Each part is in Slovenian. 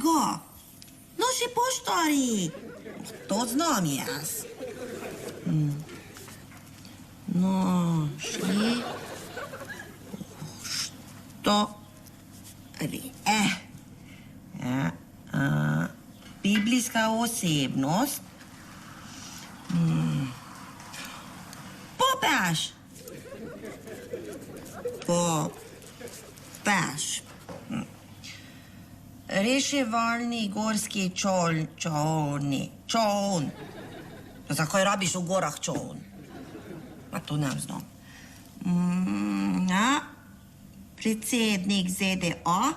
Čega? Naši poštari. To znam jaz. Naši poštari. Biblijska osebnost. Popaš. Reševalni gorski čoln. Zakaj rabiš v gorah čoln? Pa to ne znam. Predsednik ZDA,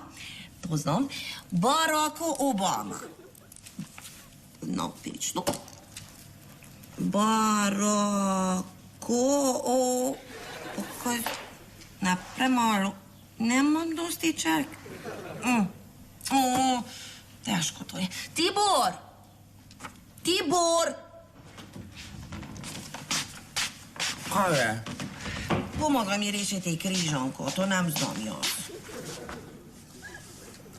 to znam. Barack Obama. Napično. Kaj? Ne, premalo. Nemam dosti črk. Težko to je. Tibor! Kaj je? Pomagaj mi rešiti križanko, to nam znam jaz.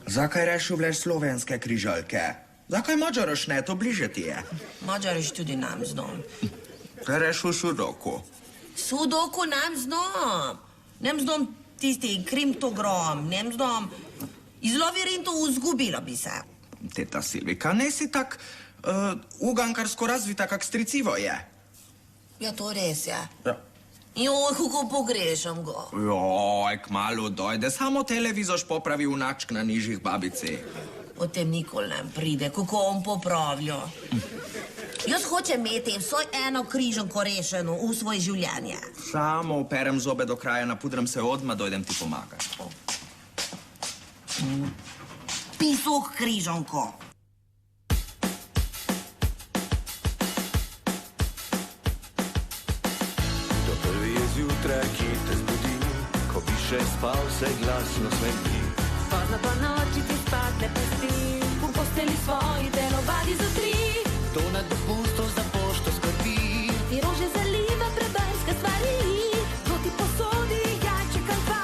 Zakaj rešuješ slovenske križalke? Zakaj mađaraš ne, to bliže ti je. Mađariš tudi nam znam. Kaj rešuj sudoku? Sudoku nam znam. Nem znam tisti krimtogram, nem znam. Iz lavirintu izgubila bi se. Teta Silvika, nesi tak ugankarsko razvita, kak stricivo je. Ja, to res je. Ja. Joj, kako pogrešam ga. Joj, kmalu dojde, samo televizoš popravi vnačk na nižjih babici. O tem nikoli ne pride, kako on popravlja. Jaz hočem imeti vsaj eno križanko rešeno v svoje življenje. Samo operem zobe do kraja, napudram se odmah, dojdem ti pomagati. Pisok križanko. To prvi je zjutraj, ki te zbudi, ko bi še spal, se glasno smeti. Pozno po noči ti spadne pesti, v posteli svoji telovadi zotri. To nad dopustom za pošto skrbi, Ti rože zaliva preberske stvari, to ti posodi jajček pa.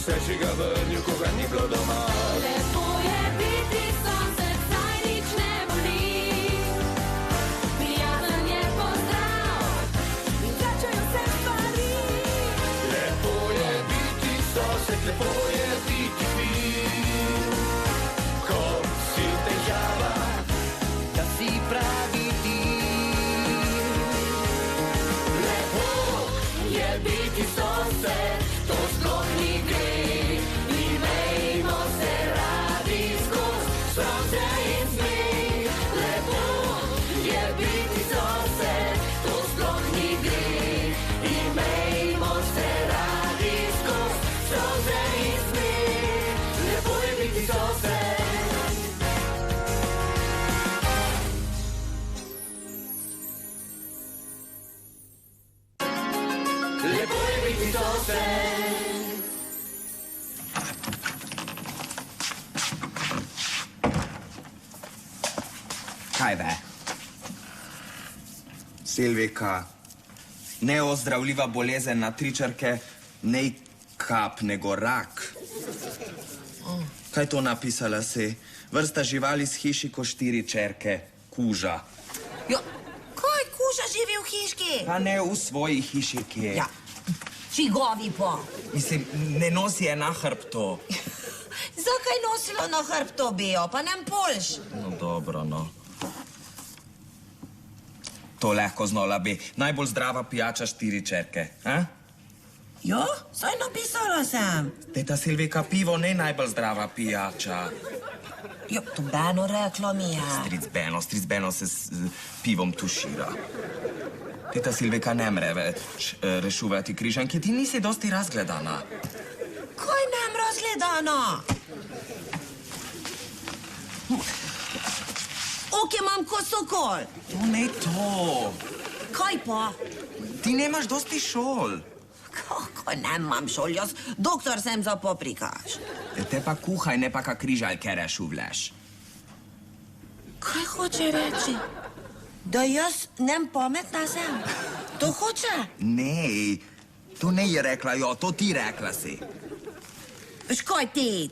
Sveči ga vrnil, ko ga ni bilo doma. Lepo je biti sonce, saj nič ne boli. Prijazen je pozdrav in vračajo se stvari. Lepo je biti sosed, lepo je biti fil. Ko si težava, da si pravi ti. Lepo je biti sosed, to sploh ni greh. Imejmo se radi skoz sonce in smeh. Lepo je biti sosed, to sploh ni greh. Imejmo se radi skoz sonce in smeh. Lepo je biti sosed. Lepo je biti sosed. Kaj ve? Silvika, neozdravljiva bolezen na 3 črke, nej kap, nego rak. Kaj to napisala si? Vrsta živali z hiši ko 4 črke, kuža. Jo, kaj kuža živi v hiški? Pa ne v svoji hiši, kje. Ja, čigovi pa. Mislim, ne nosi je na hrbtu. Zakaj nosilo na hrbto bijo, pa nem polš? No, dobro, no. To lahko znala bi. Najbolj zdrava pijača 4 črke, a? Jo, saj napisala sem. Teta Silvika, pivo ne najbolj zdrava pijača. Jo, to Beno rekla mi je. Stric Beno se s pivom tušira. Teta Silvika ne mre več rešuvati križanki, ti nisi dosti razgledana. Kaj nem razgledana? Oke imam ko sokol. To ne to. Kaj pa? Ti nemaš dosti šol. Kako nemam šol, jaz doktor sem za poprikaš. Te pa kuhaj, ne pa ka križalke rešuvleš. Kaj hoče reči? Da jaz nem pametna sem? To hoče? Ne, to ne je rekla jo, to ti rekla si. Veš kaj ti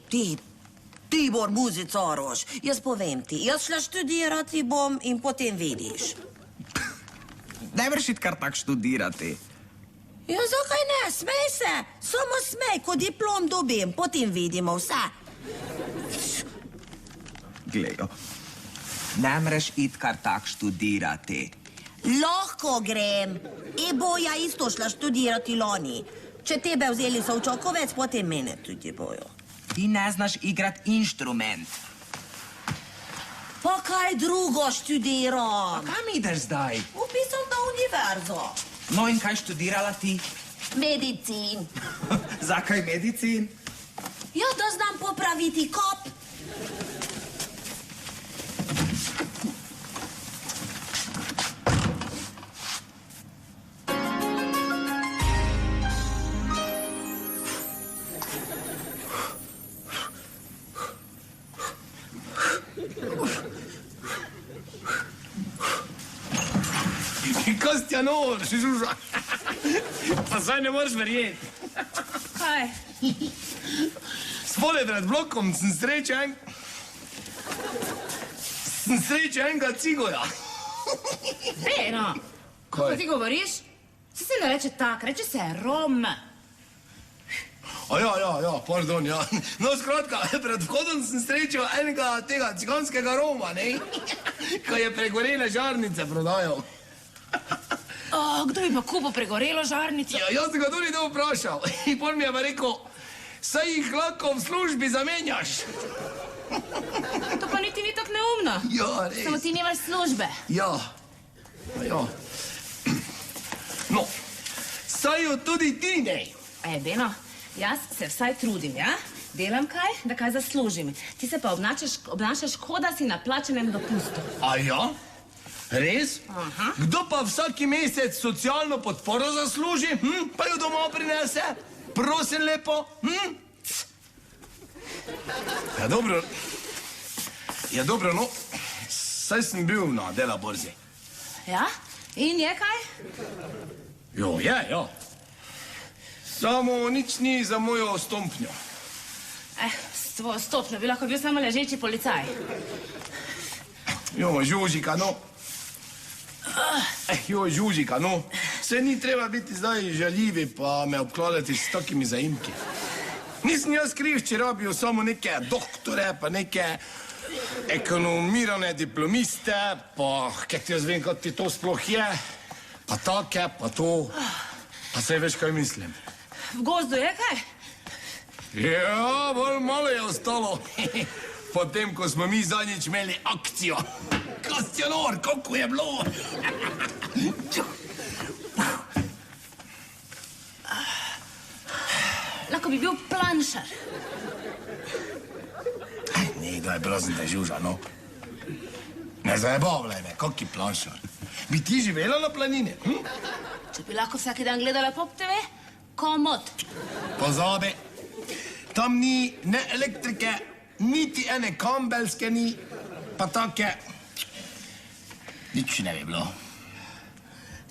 Tibor Muzicoroš, jaz povem ti, jaz šla študirati bom in potem vidiš. Ne vreš iti kar tak študirati. Ja, zakaj ne? Smej se, samo smej, ko diplom dobim, potem vidimo vse. Glejo, ne mreš iti kar tak študirati. Lahko grem. Boja isto šla študirati lani. Če tebe vzeli so v Čokovec, potem mene tudi bojo. Ti ne znaš igrati inštrument. Pa kaj drugo študiram? Kam ideš zdaj? Upisam na univerzo. No in kaj študirala ti? Medicin. Zakaj medicin? Ja, da znam popraviti kop. Kostjanor, Žuža. Pa zdaj ne moreš verjeti. Kaj? Spole pred blokom sem srečal enega cigoja. Beno, kako ti govoriš? Se ne reče tak, reče se Rom. Ja, pardon, ja. No, skratka, pred vhodom sem srečal enega tega ciganskega Roma, ne? Ko je pregorele žarnice prodajal. Kdo bi pa kupil pregorelo žarnico? Ja, jaz sem ga tudi to vprašal. In pol mi je pa rekel, saj jih lahko v službi zamenjaš. To pa niti ni tako neumno. Ja, res. Samo ti nimaš službe. Ja. No, saj jo tudi ti ne. Beno, jaz se vsaj trudim, ja? Delam kaj, da kaj zaslužim. Ti se pa obnašaš, kot da si na plačenem dopustu. A ja? Res? Aha. Kdo pa vsaki mesec socialno podporo zasluži, pa jo doma prinese? Prosim lepo, Ja, dobro, no, saj sem bil na dela borzi. Ja? In je kaj? Jo, je. Samo nič ni za mojo stopnjo. S tvojo stopnjo bi lahko bil samo ležeči policaj. Žužika, no. Se ni treba biti zdaj žaljivi pa me obkladati s takimi zaimki. Nisem jaz kriv, če rabijo samo neke doktore, pa neke ekonomirane diplomiste, pa kak jaz vem, kot ti to sploh je, pa take, pa to, pa saj veš, kaj mislim. V gozdu je kaj? Ja, bolj malo je ostalo. Potem, ko smo mi zadnjič imeli akcijo. Kostjanor, koliko je bilo? Lahko bi bil planšar. Ne, daj, prosim te, Žuža, no. Ne zajebavljaj me, kaki planšar. Bi ti živela na planini? Če bi lahko vsak dan gledala Pop TV, komot. Pozabi. Tam ni ne elektrike, niti ene kabelske ni, pa take. Nič ne bi bilo.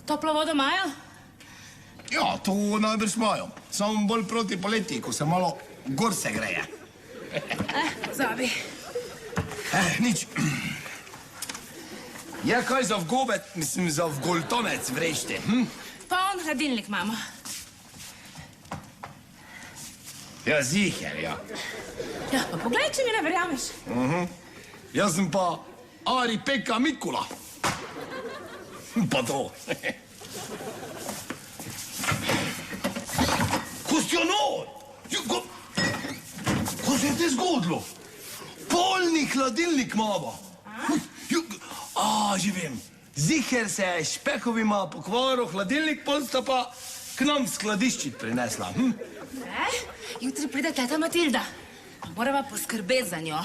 Toplo vodo imajo? Ja, to najbrž imajo. Samo bolj proti poletji, ko se malo gor se greje. Zabi. Nič. Je kaj za vgobet, mislim, za vgoltonec vrešte, Pa on hladilnik imamo. Ja, ziher, ja. Ja, pa poglej, če mi ne verjameš. Jaz sem pa Ari Peka Mikula. Pa to. Kostjanor! Ko se je te zgodilo? Polni hladilnik imamo. Že vem. Ziher se je špehovima pokvaril hladilnik, pol sta pa k nam skladiščit prinesla. Jutri pride teta Matilda. Morava poskrbeti za njo.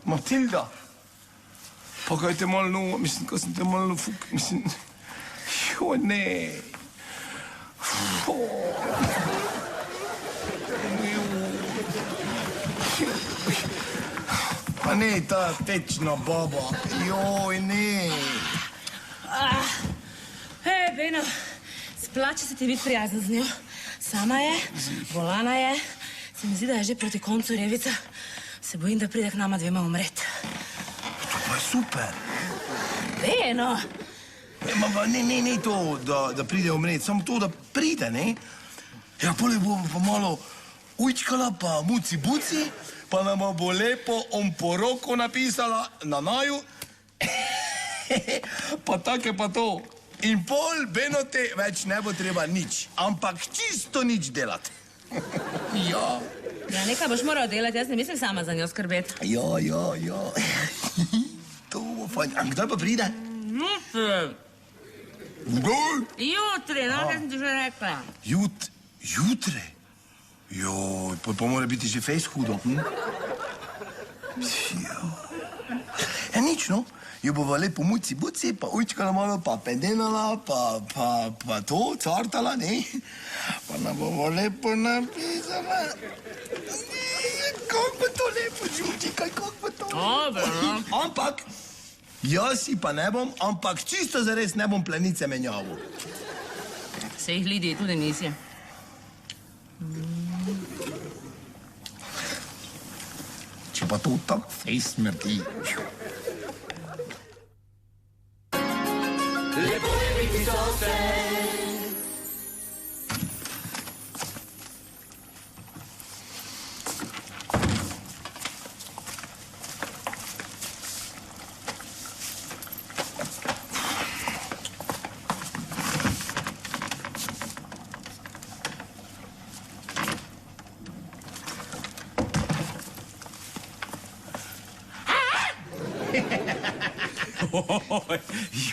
Matilda? Pa kaj te malo novo, mislim, ko sem te malo fuk, mislim... ne. Pa ne, ta tečna baba. Ne. Beno, splača se ti biti prijazen z njo. Sama je, bolana je, Se mi zdi, da je že proti koncu revica. Se bojim, da pride k nama dvema umret. To pa je super. Eno. Ma ne to, da pride umret, samo to, da pride, ne? Ja, poleg bo pa malo ujčkala, pa muci buci, pa nam bo lepo poroko napisala na naju. Pa take pa to. In pol, Benote, več ne bo treba nič, ampak čisto nič delati. Ja. Ja, nekaj boš moral delati, jaz ne mislim sama za njo skrbeti. Ja. To bo fajn. A kdaj pa pride? Kdaj? Jutri, no, kaj sem ti že rekla. Jutre? Joj, pa mora biti že fejs hudo. Ja, nič, no. Jo bova lepo muci buci, pa ujčkala malo, pa pedenala, pa to, cartala, ne? Pa nam bomo lepo napisala. Kako bo to lepo, Žučika, kako bo to? Dobro, no. Ampak, jaz si pa ne bom, ampak čisto zares ne bom plenice menjavil. Se jih Lidiji tudi nisi. Če pa to tako fejs smrti. Lepo je biti zase.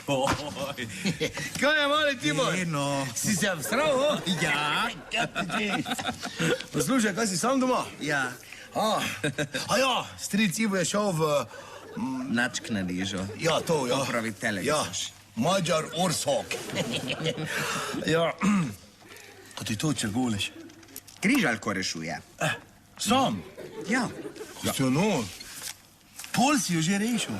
Joj. Kaj je, mali Tibor? Eno. Si se vstral, ho? Ja. Poslušaj, kaj si sam doma? Ja. A ja, stric Ivo je šel v... Načk na rižo. Ja, to, ja. Popravi televizaš. Ja, Mađar Orsok. Ja. A ti to črgoleš? Križalko rešuje. Sam? Ja. Ja, no. Pol si jo že rešil.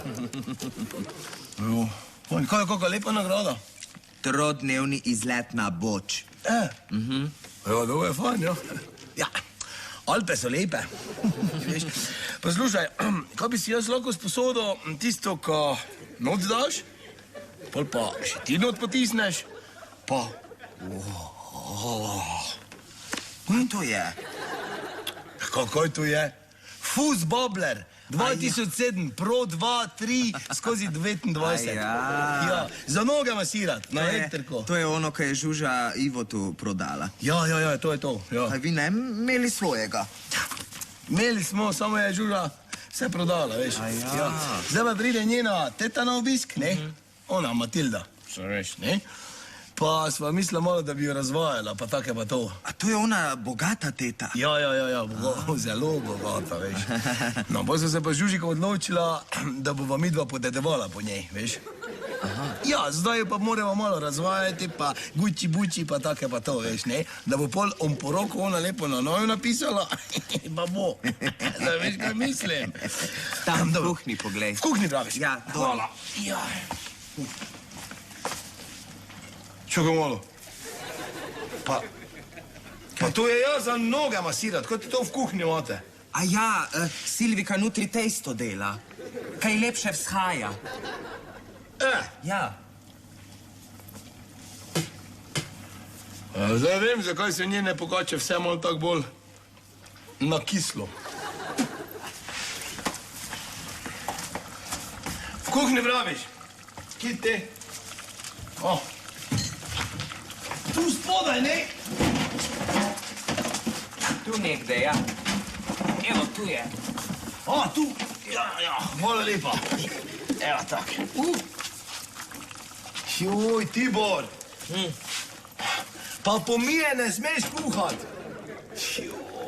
Jo. Kaj je kakva lepa nagrada? Trodnevni izlet na Boč. Ja, to je fajn, ja. Ja, Alpe so lepe. Veš, poslušaj, kaj bi si jaz lahko sposodil tisto, ko noc daš, pol pa še ti not potisneš, pa... Kaj to je? Kaj to je? Fuzbobler. 2007, Pro 2, 3, skozi 29. Ja, za noge masirati, na elektriko. To je ono, kaj je Žuža Ivotu prodala. Ja, to je to. Ja. A vi ne imeli svojega? Imeli smo, samo je Žuža vse prodala, veš. Ja. Zdaj pa pride njena teta na obisk, ne? Ona, Matilda, še veš, ne? Pa sva mislila malo, da bi jo razvajala, pa take pa to. A to je ona bogata teta? Ja, zelo bogata, veš. No, pa so se pa Žužika odločila, da bova midva podedevala po njej, veš. Ja, zdaj pa moramo malo razvajati, pa guči, pa take pa to, veš, ne. Da bo pol poroko ona lepo na noju napisala, pa bo. Zdaj veš, kaj mislim. Tam v kuhni, poglej. V kuhni, praviš? Ja, hvala. Ja. Čakaj malo. Pa to je jaz za noge masirati, kot ti to v kuhinji imate. A ja, Silvika nutri testo dela. Kaj lepše vzhaja. Ja. Zdaj vem, zakaj se njene pogače vse malo tako bolj na kislo. V kuhinji praviš. Kje te? Tu spodaj, ne? Tu nekde, ja. Evo, tu je. Tu? Ja, hvala lepa. Evo, tak. Joj, Tibor. Pa pomije ne smeš kuhati.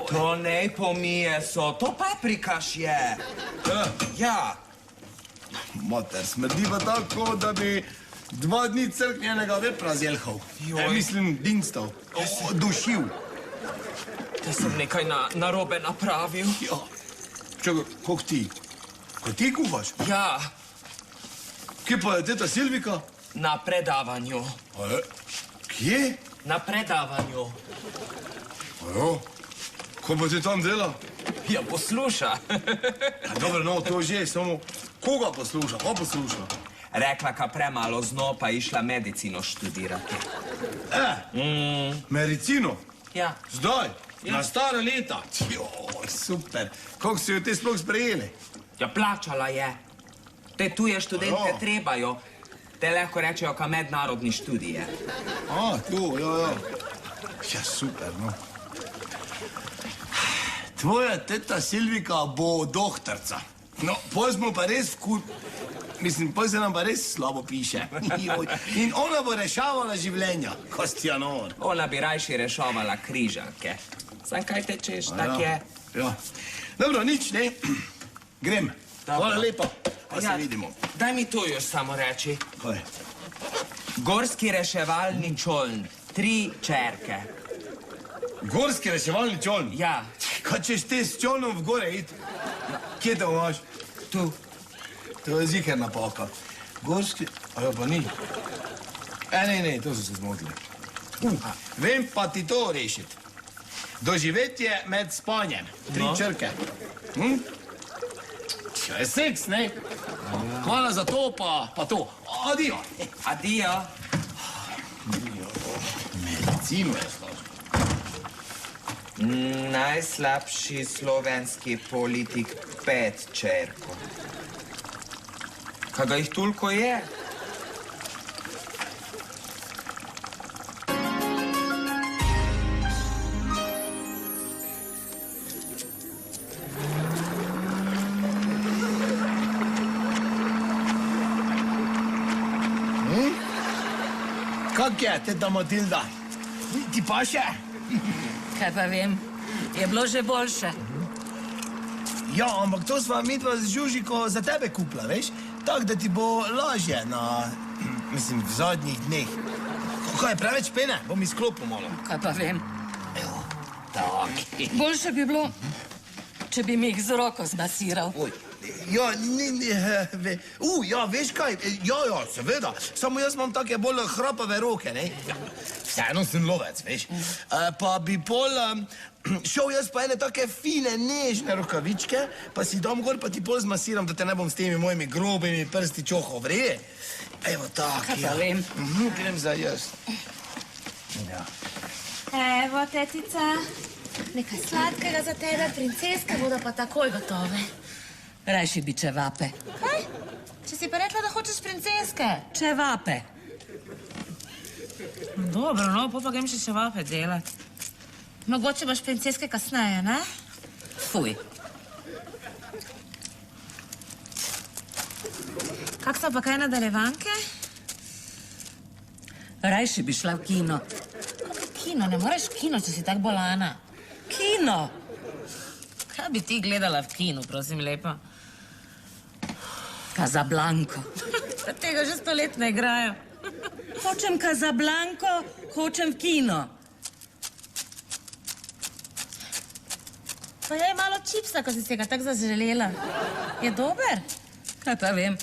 To ne pomije so, to paprikaš je. Ja. Mater, smrdi pa tako, da bi 2 dni crknjenega vepra zjelhal. Mislim, dinstov. Dušil. Da sem nekaj narobe napravil. Ja. Čakaj, kako ti? Ko ti kuhaš? Ja, Kje pa je teta Silvika? na predavanju. Kje? Na predavanju. Ko pa ti tam dela? Ja, posluša. Ja, dobro, no, to že, samo koga posluša, ko posluša? Rekla, ka premalo zno, pa išla medicino študirati. Medicino? Ja. Zdaj? Na stara leta? Joj, super. Kako si jo te sploh sprejeli? Ja, plačala je. Te tuje študente Ja. trebajo. Te lahko rečejo, ka mednarodni študije. A, tu, ja. Ja, super, no. Tvoja teta Silvika bo doktorca. No, pol smo pa res Mislim, pol se nam pa res slabo piše. Joj. In ona bo rešavala življenja, Kostjanor. Ona bi rajši rešovala križanke. Sam kaj tečeš, tak je. Ja. Dobro, nič, ne. Grem. Dobro. Hvala lepa. Pa Ja, se vidimo. Daj mi to još samo reči. Kaj? Gorski reševalni čoln, 3 čerke. Gorski reševalni čoln? Ja, Kaj ćeš te s čolnom v gore iti? Kje to imaš? tu. To je ziher napaka. Gorski... A jo pa ni. Ne, to so se zmotili. Vem pa ti to rešiti. Doživetje med spanjem. 3 črke. To je seks, ne? Hvala za to, pa to. Adijo. Adijo. Medicino je složno. Najslabši slovenski politik 5 čerko. Kaj ga jih toliko je? Kak je, teta Matilda? Ti pa še? Kaj pa vem, je bilo že boljše. Ja, ampak to sva midva z Žužiko za tebe kupila, veš? Tak, da ti bo lažje mislim, v zadnjih dneh. Kaj, preveč pene? Bom izklopil malo. Kaj pa vem. Evo, tak. Boljše bi bilo, če bi mi jih z roko zmasiral. Oj, ja, ja, veš kaj? Ja, seveda. Samo jaz imam take bolj hrapave roke, ne? Vseeno sem lovec, veš? Pa bi pol šel jaz pa ene take fine, nežne rokavičke, pa si dam gor, pa ti pol zmasiram, da te ne bom s temi mojimi grobimi prsti čohal, vre? Evo, tak, Kaj pa vem. Grem za jaz. Ja. Evo, tetica, nekaj sladkega za tebe, princeske bodo pa takoj gotove. Rajši bi čevape. Kaj? Če si pa rekla, da hočeš princeske. Čevape. Dobro, no, pa grem še čevape delati. Mogoče boš princeske kasneje, ne? Fuj. Kak so pa kaj nadaljevanke? Rajši bi šla v kino. Kino, ne moreš v kino, če si tak bolana. Kino! Kaj bi ti gledala v kinu, prosim lepa? Casablanco. Da tega že 100 let ne igrajo. Hočem Casablanco, hočem v kino. Pa jej malo čipsa, ko si se ga tako zaželela. Je dober? Kaj pa vem.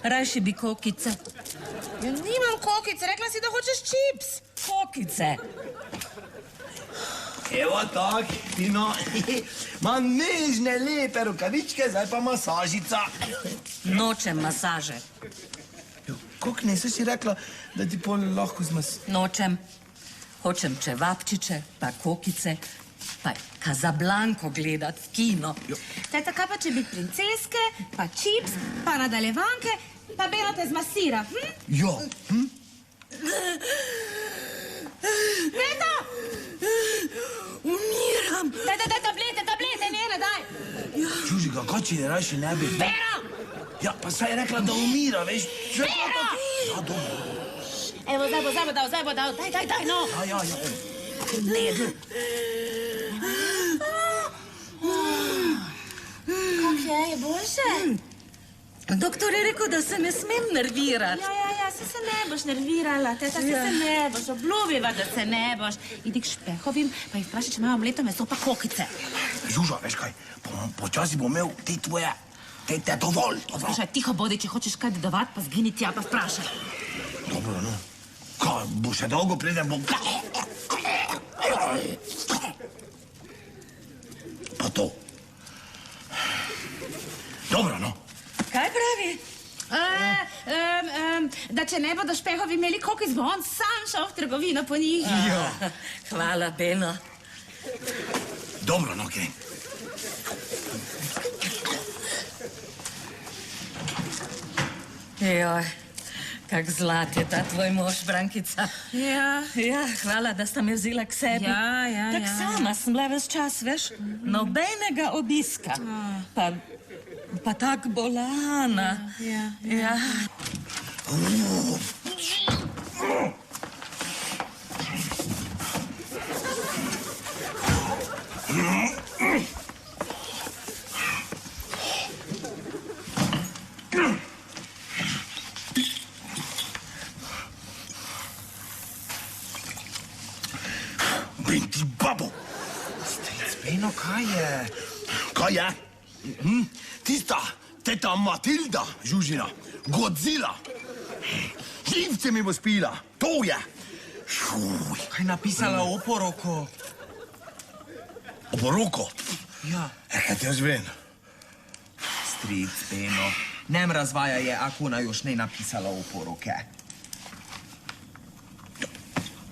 Rajši bi kokice. Ja, nimam kokice, rekla si, da hočeš čips. Kokice. Evo tak, Tino. Imam nežne, lepe rokavičke, zdaj pa masažica. Nočem masaže. Kako ne, si rekla, da ti pol lahko Nočem. Hočem čevapčiče, pa kokice, pa Casablanco gledat v kino. Teta, kaj pa če bi princeske, pa čips, pa nadaljevanke, pa Bela te zmasira, Ja. Beta! Umiram. Daj, tablete, njene, daj! Čužiga, kaj če ne rajši ne bi? Bera! Ja, pa saj je rekla, da umira, veš? Bera! Ja, dobro. Evo, zdaj bo dal, daj, no! Ja. Kak je boljše? Doktor je rekel, da se ne smem nervirati. Ja, se ne boš nervirala, teta, se ne boš, obljubiva, da se ne boš. Idi k Špehovim, pa jih vprašaj, če imajo mleto meso pa kokice. Žuža, veš kaj, počasi bom imel te tvoje, te dovolj. Slušaj, tiho bodi, če hočeš kaj dedovati, pa zgini tja, pa vprašaj. Dobro, no. Kaj, bo še dolgo preden bom... Pa to. Dobro, no. Kaj pravi? Da če ne bodo špehovi imeli koliko izbon, sam šel v trgovino po njih. Ja. Hvala, Beno. Dobro, no, kaj. Joj, kak zlat je ta tvoj mož, Brankica. Ja. Ja, hvala, da sta me vzela k sebi. Ja. Tak sama sem bila ves čas, veš, nobenega obiska. Pa tak bolana. Ja. Binti babo. Stric Beno, kaj je? Kaj je? Tista teta Matilda, Žužina, Godzilla. Živce mi bo spila, to je. Kaj napisala oporoko? Oporoko? Ja. Kaj ti jaz vem? Stric Beno, nem razvaja je, ako ona još ne napisala oporoke.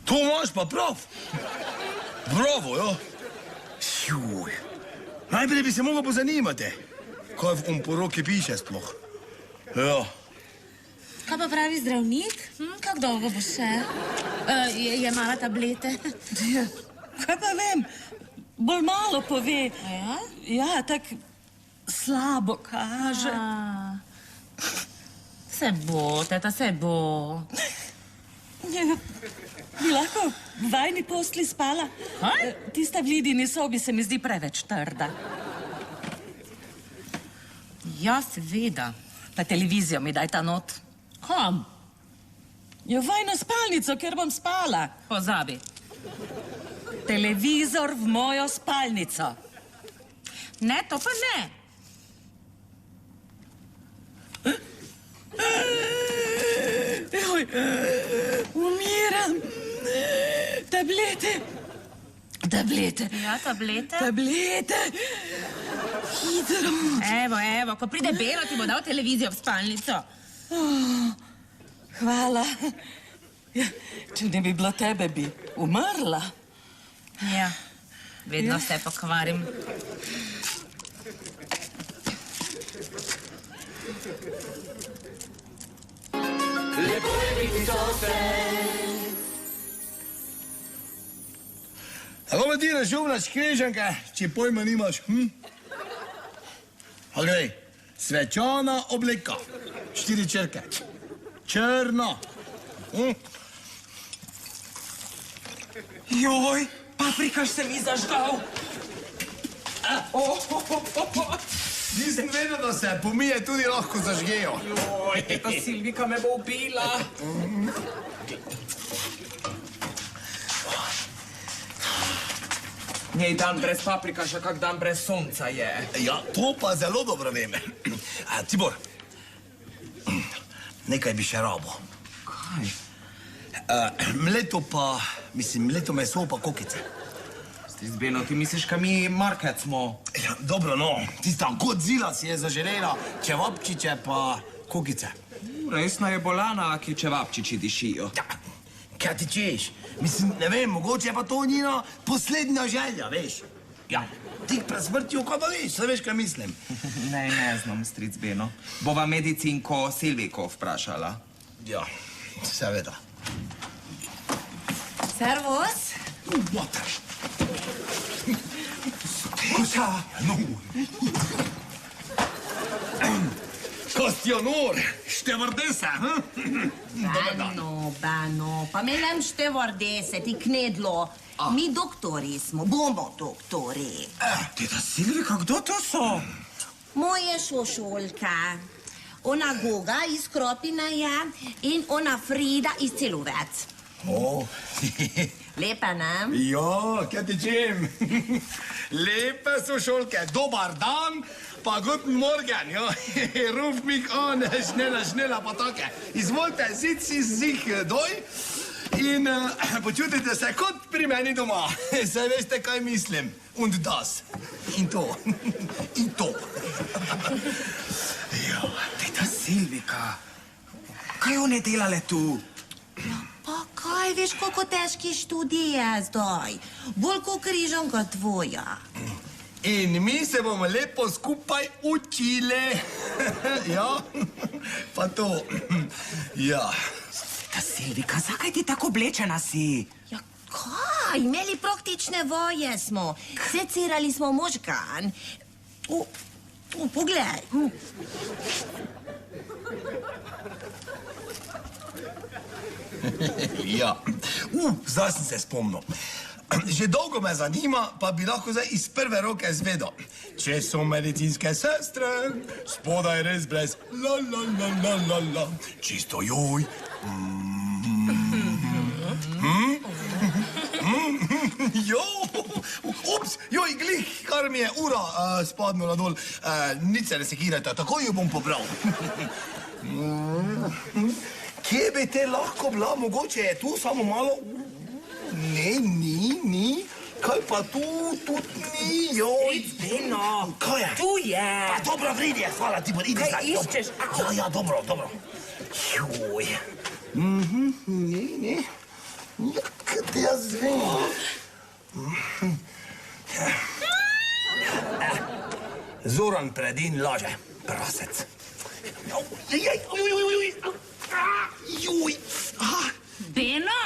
To imaš pa prav. Bravo, jo. Najprej bi se mogel pozanimati, kaj v oporoki piše sploh. Ja. Kaj pa pravi zdravnik? Kako dolgo bo še? Je mala tablete? Kaj pa vem, bolj malo pove. Ja? Ja, tak slabo kaže. Se bo, teta, se bo. Ja, bi lahko v vajni postli spala. Kaj? Tista v Lidini sobi se mi zdi preveč trda. Ja, seveda. Pa televizijo mi daj ta not. Kam? Jo, vajno spalnico, kjer bom spala. Pozabi. Televizor v mojo spalnico. Ne, to pa ne. Joj, umiram. Tablete. Ja, tablete. Tablete. Hitro. Evo, ko pride Beno, ti bo dal televizijo v spalnico. Hvala. Ja, če ne bi bilo tebe, bi umrla. Ja, vedno vse pokvarim. Lepo je biti zase. Kako me ti razumljaš križanke, če pojma nimaš? Glej, svečana obleka, 4 črke, črna. Joj, paprikaš se mi zažgal. Nisem vedel, da se pomije tudi lahko zažgejo. Joj, teta Silvika me bo ubila. Nej dan brez paprikaša, kak dan brez sonca je. Ja, to pa zelo dobro vem. Tibor, nekaj bi še rabo. Kaj? Mleto pa, mleto meso pa kokice. Stric Beno, ti misliš, ka mi market smo? Ja, dobro, no, tista Godzilla si je zaželela čevapčiče pa kokice. Resna je bolana, ki čevapčiči dišijo. Ja, kaj ti češ? Ne vem, mogoče je pa to njena poslednja želja, veš? Ja, tik pred smrtjo, ko pa veš, veš, kaj mislim. Ne znam, stric Beno. Bova medicinko Silviko vprašala. Ja, seveda. Servus. Water. Koša? No. Kostjonor, števardesa, Bano, pa me nem števardese, ti knedlo. Mi doktori smo, bomo doktori. Teta Silvika, kdo to so? Moje šošolka. Ona Goga iz Kropina je in ona Frida iz Celovec. Lepa, ne? Ja, kaj ti čem? Lepe so šolke, dobar dan, pa guten morgen, ja. Ruf mich an, schnella, pa take. Izvolite, sit si sich doj. In počutite se kot pri meni doma. Saj veste, kaj mislim. Und das. In to. In to. Teta Silvika, kaj one delale tu? Pa kaj veš, koliko težki študij je zdaj? Bolj kot križanka tvoja. In mi se bomo lepo skupaj učile. Ja, pa to. Ja. Teta Silvika, zakaj ti tako oblečena si? Ja, kaj? Imeli praktične vaje smo. Secirali smo možgan. Poglej. Ja. Zdaj sem se spomnil. Že dolgo me zanima, pa bi lahko zdaj iz prve roke zvedel. Če so medicinske sestre, spodaj res brez la la la la la la. Čisto joj. Jo, ups, joj, glih, kar mi je ura spadnula dol. Nič se ne sekirajte, takoj jo bom pobral. Kje bi te lahko bila? Mogoče je tu samo malo... Ne, ni. Kaj pa tu? Tudi ni, joj. Beno, Kaj je? tu je. Pa dobro, vredi je, hvala ti, idi Kaj zdaj. iščeš? Ja, dobro. Joj. Ne. Ja, kaj jaz vem. Zoran Predin laže, prasec. Joj. Beno,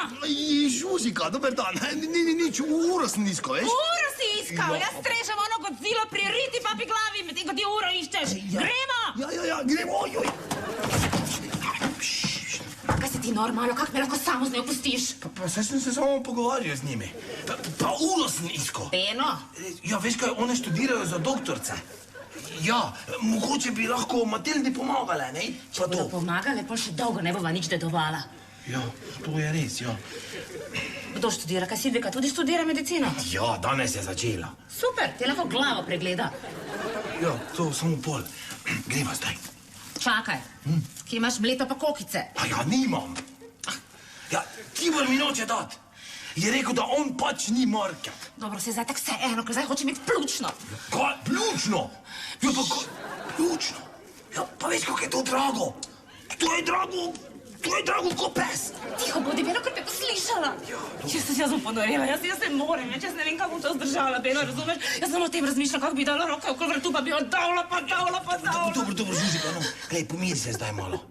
Žuzika, dober dan. Ni nič, uro sem iskal, veš? uro si iskal, Ja. jaz strežem ono Godzilo pri riti papi glavi, medtem ko ti uro iščeš. Gremo! Ja, gremo, joj. Kaj si ti normalno, kako me lahko samo z njo pustiš? Pa saj sem se samo pogovarjal z njimi. Pa uro sem iskal. Beno, Ja, veš kaj, one študirajo za doktorce. Ja, mogoče bi lahko Matildi pomagale, ne? Pa bodo to. pomagale, pa še dolgo ne bova nič dedovala. Ja, to je res, ja. Kdo študira? Kaj Silvika tudi študira medicino? Ja, danes je začela. Super, ti lahko glavo pregleda. Ja, to samo pol. Greva zdaj. Čakaj, kje imaš mleto pa kokice? A ja, nimam. Ja, Tibor mi noče dat. Je rekel, da on pač ni market. Dobro, se zdaj tako vseeno, ker zdaj hoče imeti pljučno. Kaj? Pljučno? Ja, pa kaj? Pljučno? Ja, pa veš, kako je to drago? To je drago kot pes. Tiho bodi, Beno, ker te bo slišala. Jaz bom ponorela, jaz ne morem, jaz ne vem, kako bom to zdržala, Beno, razumeš? Jaz samo o tem razmišljam, kako bi dala roke okoli vrtu, pa bi jo dala. Dobro, Žužika, no. Glej, pomiri se zdaj malo.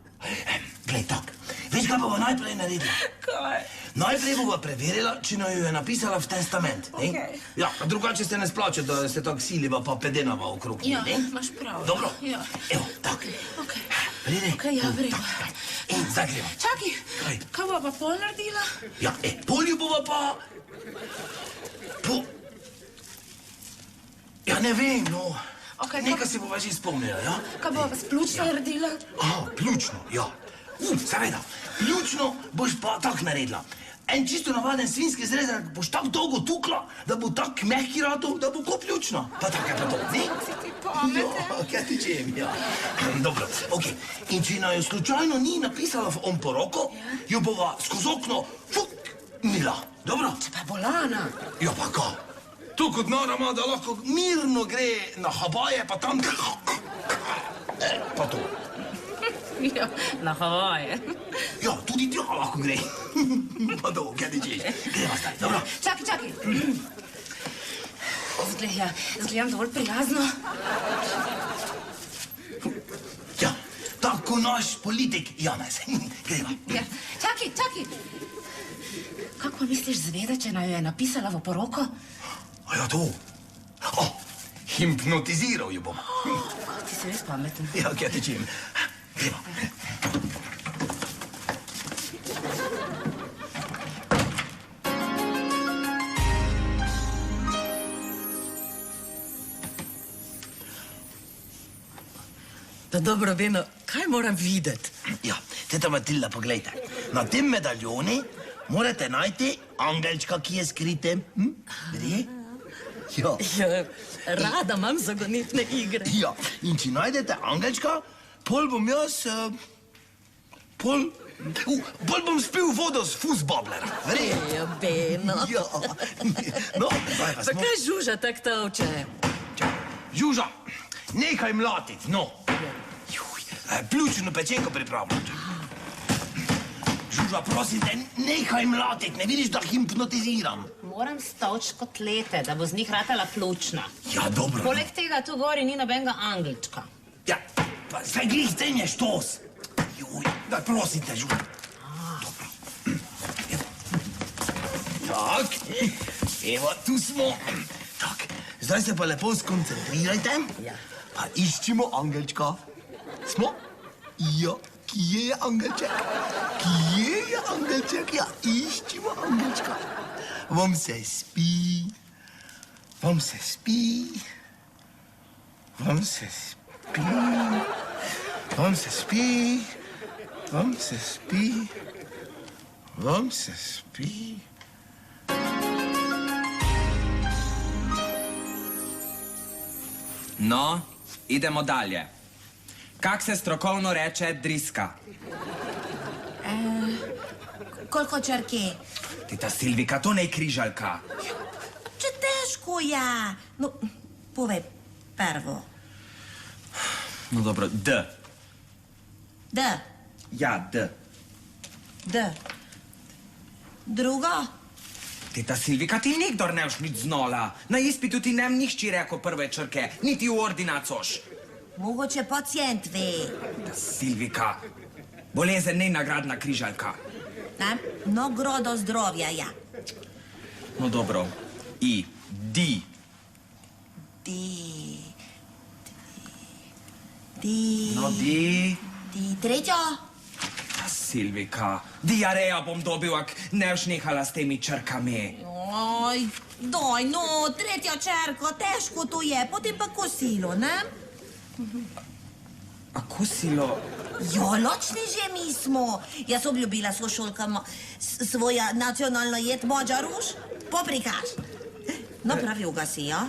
Glej, tak. Veš, kaj bova najprej naredila? Kaj? Najprej bova preverila, či jo je napisala v testament, ne? Okej. Ja, drugače se ne splače, da ste tako siliva pa pedenava okrog, Ja, ne? imaš prav. Dobro? Ja. Evo, tak. Okej. Vredi? Okej, ja, v redu. In zdaj greva. Čakaj, Kaj? kaj bova pa pol naredila? Ja, polju bova pa... Ja, ne vem, no. Okej, Nekaj si bova že spomnila, ja? Kaj bova pa s pljučno naredila? Pljučno, ja. Seveda, pljučno boš pa tak naredila. En čisto navaden svinski zrezek boš tako dolgo tukla, da bo tak mehki ratov, da bo kot pljučno. Pa tako je pa to, ne? Si ti pameten. Ja, kaj ti čem, ja. Dobro, okej. In če jo slučajno ni napisala v on poroko, jo bova skozi okno mila. Dobro? Če pa je bolana. Ja, pa ka? To kot narama, da lahko mirno gre na Havaje, pa tam... Pa to. Ja, na Havaje. Ja, tudi tja lahko gre. Pa to, kaj ti češ? Greva zdaj, dobro? Čakaj. Zgledam dovolj prijazno. Ja, tako naš politik Janez. Greva. Ja. Čakaj. Kako misliš zvedeti, če naj jo je napisala v poroko? A ja, to. Hipnotiziral jo bom. Ti si res pameten. Ja, kaj ti čem? Greva. Da dobro, Beno, kaj moram videti? Ja, teta Matilda, poglejte. Na tem medaljoni morate najti angelčka, ki je skrite. Vidi? Ja. Ja, rada imam zagonitne igre. Ja, in če najdete angelčka, pol bom jaz... Pol Bolj bom spil vodo z fusboblera. Verjetno. Ja, Beno. Ja. No, zdaj pa smo. Zakaj Žuža tak tolče? Žuža, nehaj mlatiti, no. Pljučno pečenko pripravljam. Žuža, prosim te, nehaj mlatiti, ne vidiš, da hipnotiziram. Moram stolč kotlete, da bo z njih ratala pljučna. Ja, dobro. Poleg tega tu gori ni nobenega angelčka. Ja, pa saj glih ten je štos. Juj, da prosim te, Žuža. Dobro. Tak, evo, tu smo. Tak, zdaj se pa lepo skoncentrirajte. Ja. Pa iščimo angelčka. Smo? Ja, kje je angelček? Kje je angelček? Ja, iščimo angelčka. Vam se spi. Vam se spi. Vam se spi. Vam se spi. Vam se spi. Vam se spi. No, idemo dalje. Kak se strokovno reče driska? Koliko črke? Tita Silvika, to ne je križalka. Če težko je. No, povej prvo. No dobro, D. D. Ja, D. D. Drugo? Tita Silvika, ti nikdor ne boš nič znala. Na izpitu ti nem nihči rekel prve črke, niti v ordinacoš. Mogoče pacient ve. Tita Silvika, bolezen ne nagradna križalka. Ne? No, grodo zdravja, ja. No dobro, I, D. Di. No, D. Di. Tretjo? Tita Silvika, diareja bom dobil, ak ne boš nehala s temi črkami. Oj, doj, no, tretjo črko, težko to je, potem pa kosilo, ne? A kosilo? Jo, ločni že mi smo. Jaz obljubila sošolkam svoja nacionalna jed Mađaruš, poprikaš. No, pravi ga si, ja?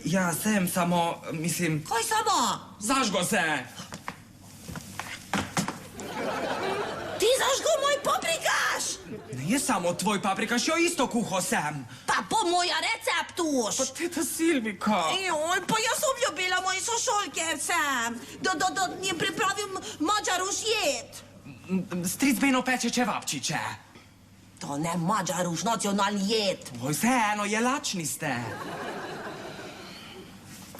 Ja, sem samo, mislim... Kaj samo? Zažgo se! Ti zažgo moj poprikaš? Ne je samo tvoj paprikaš, jo isto kuho sem. Pa po moja receptuš. Pa teta Silvika. Joj, pa jaz obljubila moji sošolkercem, da njim pripravim Mađaruš jed. Stric Beno peče čevapčiče. To ne Mađaruš, nacionalni jed. Oj, vseeno, je lačni ste.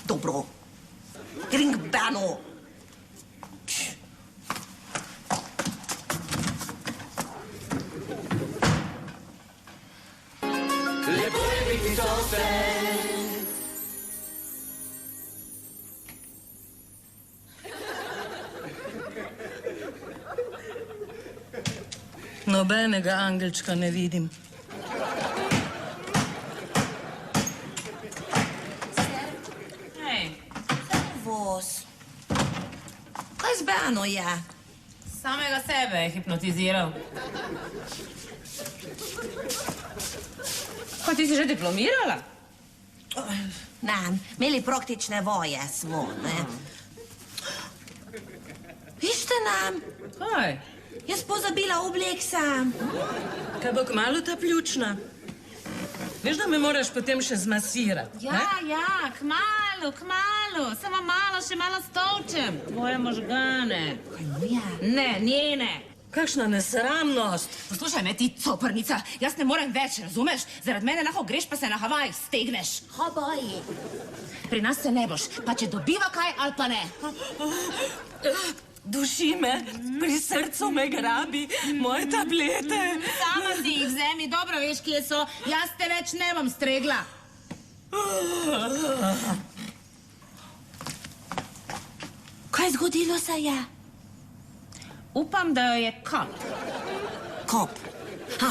Dobro. Drink Beno. Lepo je biti zase. Nobenega angelčka ne vidim. Hej, Voz. Kaj z Beno je? samega sebe je hipnotiziral. Kaj, ti si že diplomirala? Ne, imeli praktične voje smo, ne. Vište nam, Kaj? jaz pozabila oblek sem. Kaj bo kmalu ta pljučna? Veš, da me moraš potem še zmasirati, ne? Ja, kmalu, kmalu. Samo malo, še malo stolčem. Tvoje možgane. Kaj moja? Ne, njene. Kakšna nesramnost. Poslušaj me, ti coprnica. Jaz ne morem več, razumeš? Zaradi mene lahko greš, pa se na Havajih stegneš. Havaji. Pri nas se ne boš, pa če dobiva kaj ali pa ne. Duši me, pri srcu me grabi, moje tablete. Sama si jih vzemi, dobro veš, kje so. Jaz te več ne bom stregla. Kaj zgodilo se je? Upam, da jo je kap. Kop. Ha,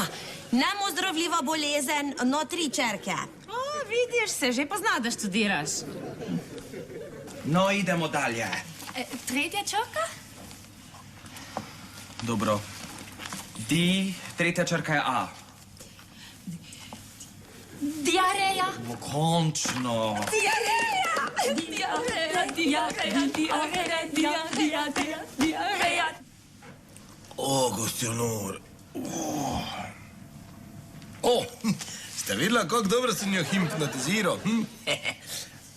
neozdravljiva bolezen, no 3 črke. O, vidiš se, že pozna, da študiraš. No, idemo dalje. Tretja črka? Dobro. D, tretja črka je A. Diareja. No, končno. O, gostionor. O, ste videla, kako dobro sem jo hipnotiziral?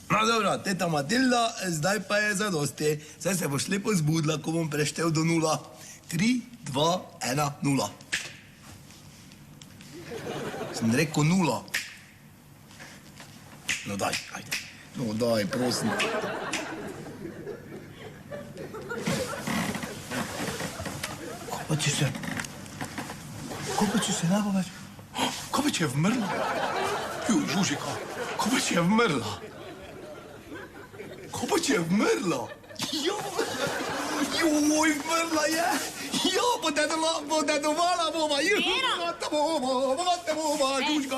No, dobro, teta Matilda, zdaj pa je zadosti. Zdaj se boš lepo zbudila, ko bom preštel do 0. 3, 2, 1, 0. Sem rekel 0. No, daj, ajde. No, daj, prosim. Ko pa če se ne bo več? Ko pa če je vmrla? Žužika, ko pa če je vmrla? Ko pa če je vmrla? Joj, vmrla je! Jo, podedovala bova! Mate bova, žužka!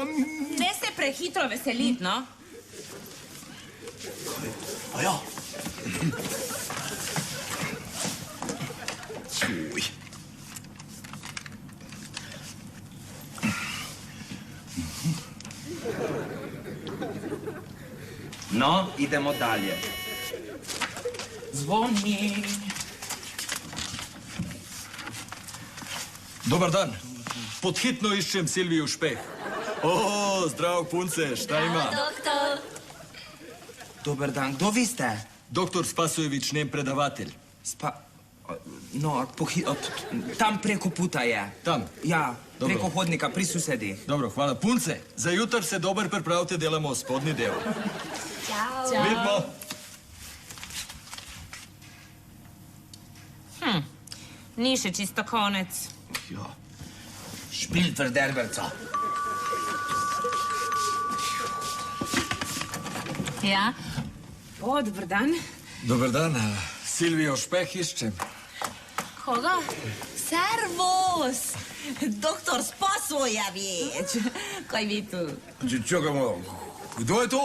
Ne se prehitro veseliti, no? A ja. Uj. No, idemo dalje. Zvoni. Dobar dan. Podhitno iščem Silviju Špeh. O, zdrav punce, šta ima? Doktor. Dober dan, kdo vi ste? Doktor Spasojević, njen predavatelj. No, tam preko puta je. Tam? Ja, Dobro. preko hodnika, pri sosedih. Dobro, hvala. Punce, za jutr se dober pripravite, delamo spodnji del. Čau. Vidimo. Ni še čisto konec. Ja. Špilter derberca. Ja? O, dober dan. Dobar dan, Silvijo Špeh iščem. Koga? Servus! Doktor Spasojević. Kaj vi tu? Čakaj malo, kdo je to?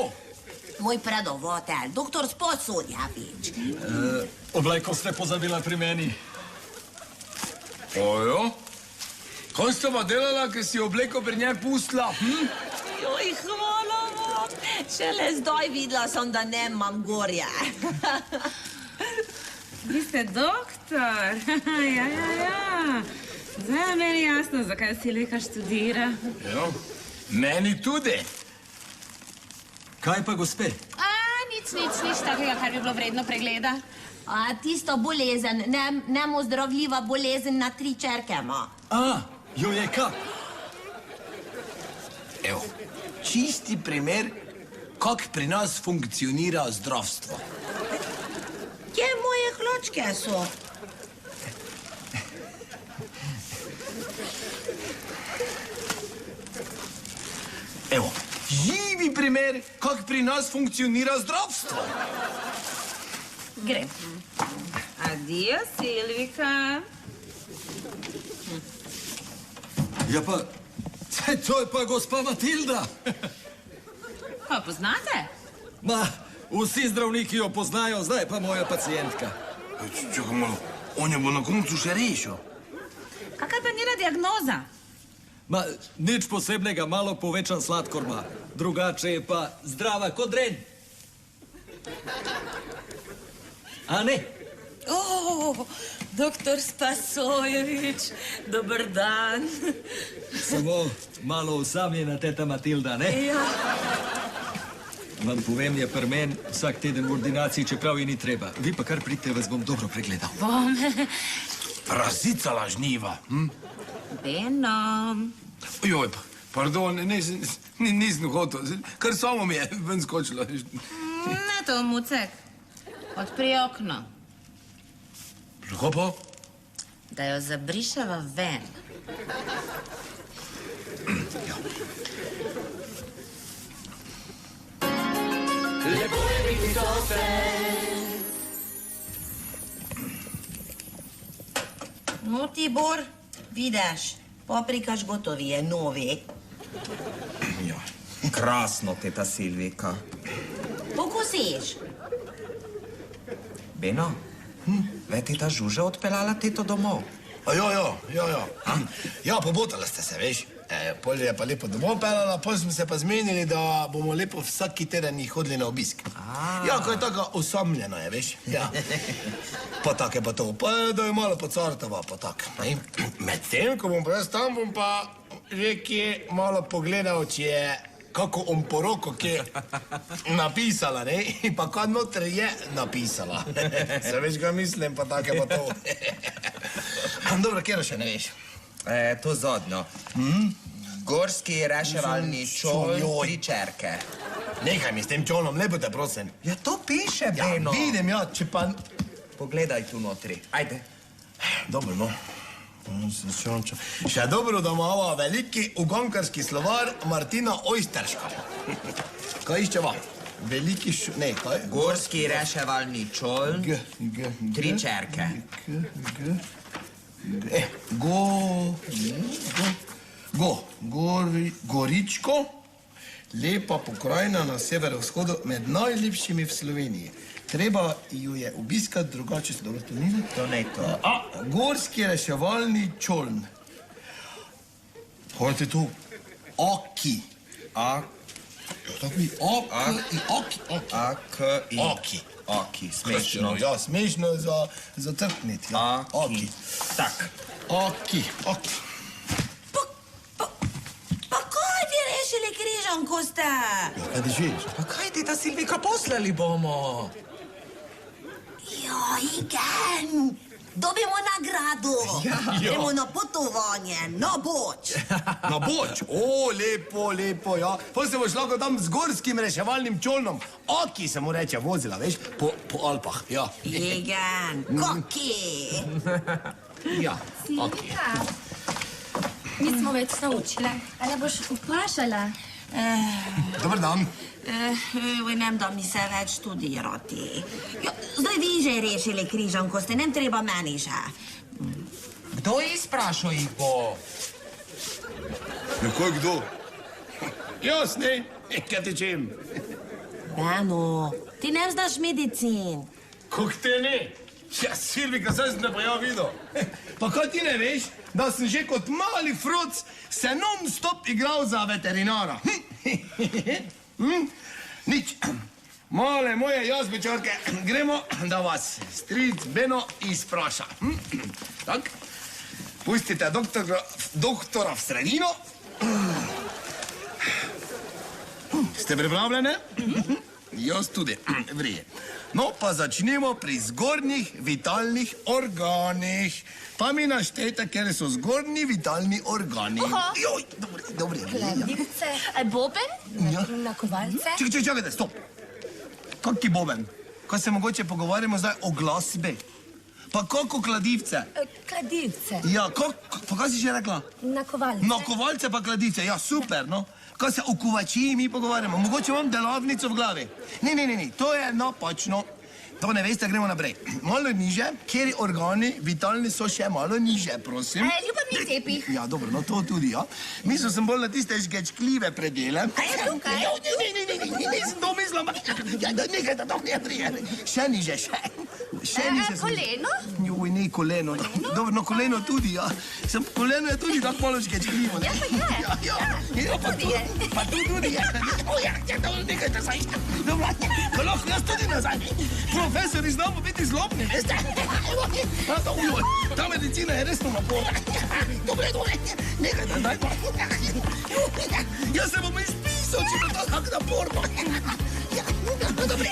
Moj predavatelj, doktor Spasojević. Obleko ste pozabila pri meni. Ojo? Kaj ste pa delala, ki si obleko pri njej pustila? Joj, hvala vam. Šele zdaj videla sem, da nemam gorja. Vi ste doktor. Ja. Zdaj je meni jasno, zakaj Silvika študira. Ja, meni tudi. Kaj pa gospe? Nič takega, kar bi bilo vredno pregleda. A tisto bolezen, nemozdravljiva bolezen na 3 čerke ima. Jo je kak? Evo, čisti primer, kak pri nas funkcionira zdravstvo. Kje moje hlačke so? Evo, živi primer, kak pri nas funkcionira zdravstvo. Grem. Adijo, Silvika. Ja pa, to je pa gospa Matilda. Kaj poznate? Ma, vsi zdravniki jo poznajo, zdaj pa moja pacijentka. Čakaj malo, on je bo na koncu še rešil. Kakaj pa njena diagnoza? Ma, nič posebnega, malo povečan sladkor ima. Drugače je pa zdrava kot dren. A ne? O, doktor Spasojević, dober dan. Samo malo osamljena teta Matilda, ne? Ja. Vam povem, je pri meni vsak teden v ordinaciji, čeprav ji ni treba. Vi pa kar pridite, vas bom dobro pregledal. Bom. Razica lažniva. Beno. Joj, pardon, nisem hotel, kar samo mi je ven skočila. Ne to, Mucek. Odpri okno. Kako pa? Da jo zabriševa ven. Lepo je biti zase. No, Tibor, vidiš, paprikaš gotovi je, novi. Ja, krasno, teta Silvika. Pokusiš? Beno, ve teta Žuža odpeljala teto domov? Ja. Ja, pobotala ste se, veš. Pol je pa lepo domov pelala, pol smo se pa zmenili, da bomo lepo vsaki teden jih hodili na obisk. Ja, ko je tako osamljeno, je, veš. Ja. Pa tako je pa to, pa da je malo pocartava, pa tak. Medtem, ko bom pa jaz tam, bom pa že kje malo pogledal, če je kako poroko, ki je napisala, ne? In pa kaj noter je napisala. Se veš, kaj mislim, pa tako je pa to. Dobro, kjero še ne veš? To zadnjo. Gorski reševalni čol, Joj. 3 čerke. Nehaj mi s tem čolnom, lepo te prosim. Ja, to piše, Ja, Beno. vidim, ja, če pa... Pogledaj tu notri. Ajde. Dobro, no. Še dobro, da imamo veliki ugankarski slovar Martina Ojsterška. Kaj iščeva? Veliki ne, kaj? Gorski reševalni čol, G, 3 čerke. Goričko, lepa pokrajina na severovzhodu med najlepšimi v Sloveniji. Treba ju je obiskati, drugače se dobro to ni. To ne to. Gorski reševalni čoln. Kaj je to? Oki. Tako mi oki. Aki. Aki, smešno. Ja, smešno za crkniti. Ja. Oki. Tak. Oki. Pa kaj ti rešili križanko ste? Ja, kaj ti želiš? Pa kaj ti, da Silvika poslali bomo? Ja, igen. Dobimo nagrado. Ja. Gremo na potovanje, na Boč. Na Boč? O, lepo, ja. Potem se boš lahko tam z gorskim reševalnim čolnom. Oki se mu reče, vozila, veš, po Alpah, ja. Igen, koki. Ja, oki. Mi smo več naučile. Ali boš vprašala? Dobar dan. Nem da mi se več študirati. Ja, zdaj vi že rešili križanko, ste nem treba meni že. Kdo je sprašal jih bo? Ja, kaj kdo? Jaz ne, kaj ti čem? Beno, ti ne znaš medicin. Kako te ne? Ja, Silvika, zdaj sem te pa ja videl. Pa kaj ti ne veš, da sem že kot mali fruc se non-stop igral za veterinara? Nič. Male moje jazbečarke, gremo, da vas stric Beno izpraša. Tak, pustite doktora v sredino. Ste pripravljene? Jaz tudi, vrije. No, pa začnemo pri zgornjih vitalnih organih. Pa mi naštejte, kjer so zgornji vitalni organi. Joj, dobro. Kladivce. Boben? Ja. Nakovalce? Čakajte, stop. Kaki boben? Kaj se mogoče pogovarjamo zdaj o glasbi? Pa kako kladivce? Kladivce. Ja, pa kaj si še rekla? Nakovalce. Nakovalce pa kladivce, ja, super, no. Kaj se o kuvačiji mi pogovarjamo? Mogoče imam delavnico v glavi. Ne, to je napačno. To ne veste, gremo naprej. Malo niže, kjeri organi vitalni so še malo niže, prosim. Ljubav mi tepih. Ja, dobro, no to tudi, ja. Mislil sem bolj na tiste žgečkljive predele. tukaj? Ne, nisem to mislil. Ja, nekaj, da to ne prije. Še niže, še niže. Koleno? Joj, ne koleno. Dobro, no koleno tudi, ja. Koleno je tudi tako malo žgečkljivo. Ja, pa je. Ja, pa tudi je. Pa tu tudi je. O, ja, to nekaj nazaj. Dobro, ko lahko jaz tudi nazaj. Profesori znamo biti zlobni, veste? Ta medicina je resno naporna. Dobre, nekaj nazaj. Jaz se bom izpisal, če bo to tako naporno. Ja, dobre.